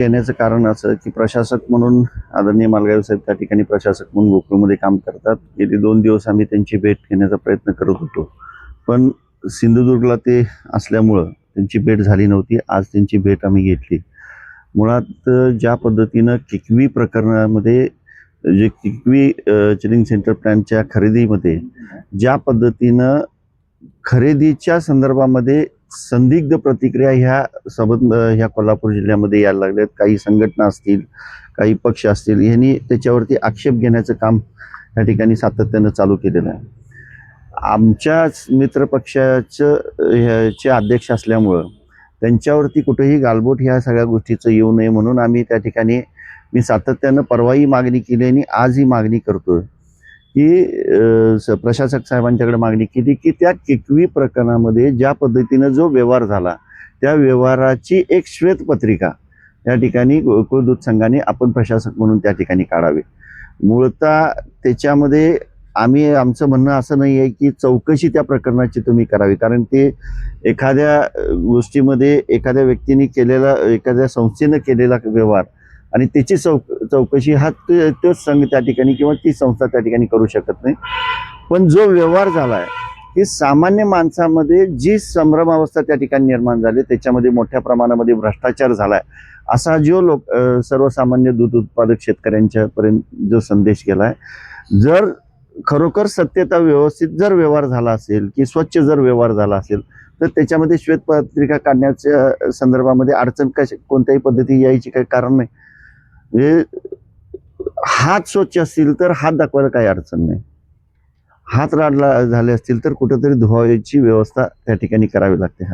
येण्याचं कारण असं की प्रशासक म्हणून आदरणीय मालगाव साहेब त्या ठिकाणी प्रशासक म्हणून गोकुळमध्ये काम करतात. गेली 2 दिवस आम्ही त्यांची भेट घेण्याचा प्रयत्न करत होतो, पण सिंधुदुर्गला ते असल्यामुळं त्यांची भेट झाली नव्हती. आज त्यांची भेट आम्ही घेतली. मुळात ज्या पद्धतीनं किकवी प्रकरणामध्ये जे किकवी चिलिंग सेंटर प्लॅनच्या खरेदीमध्ये ज्या पद्धतीनं खरेदीच्या संदर्भामध्ये संदिग्ध प्रतिक्रिया ह्या कोल्हापूर जिल्ह्यामध्ये यायला लागल्यात. काही संघटना असतील, काही पक्ष असतील, यांनी त्याच्यावरती आक्षेप घेण्याचं काम या ठिकाणी सातत्यानं चालू केलेलं आहे. आमच्याच मित्रपक्षाचं ह्याचे अध्यक्ष असल्यामुळं त्यांच्यावरती कुठेही गालबोट ह्या सगळ्या गोष्टीचं येऊ नये म्हणून आम्ही त्या ठिकाणी मी सातत्यानं परवाही मागणी केली आणि आज ही मागणी करतोय की प्रशासक साहेबांच्याकडे मागणी केली की त्या किकवी प्रकरणामध्ये ज्या पद्धतीनं जो व्यवहार झाला त्या व्यवहाराची एक श्वेतपत्रिका या ठिकाणी गोकुळ दूध संघाने आपण प्रशासक म्हणून त्या ठिकाणी काढावी. मूळतः त्याच्यामध्ये आमचं म्हणणं असं नाही आहे की चौकशी त्या प्रकरणाची तुम्ही करावी, कारण ते एखाद्या गोष्टीमध्ये एखाद्या व्यक्तीने केलेला, एखाद्या संस्थेनं केलेला व्यवहार आणि त्याची चौकशी हा तोच संघ त्या ठिकाणी किंवा ती संस्था त्या ठिकाणी करू शकत नाही. पण जो व्यवहार झाला आहे ही सामान्य माणसामध्ये जी संभ्रमावस्था त्या ठिकाणी निर्माण झाली, त्याच्यामध्ये मोठ्या प्रमाणामध्ये भ्रष्टाचार झाला आहे असा जो सर्वसामान्य दूध उत्पादक शेतकऱ्यांच्यापर्यंत जो संदेश गेला आहे, जर खरोखर सत्यता व्यवस्थित जर व्यवहार झाला असेल की स्वच्छ जर व्यवहार झाला असेल तर त्याच्यामध्ये श्वेतपत्रिका काढण्याच्या संदर्भामध्ये अडचण कोणत्याही पद्धती यायची काही कारण नाही. हात स्वच्छ असतील तर हात दाखवायला काही अडचण नाही. हात राडला झाले असतील तर कुठेतरी धुवायची व्यवस्था त्या ठिकाणी करावी लागते.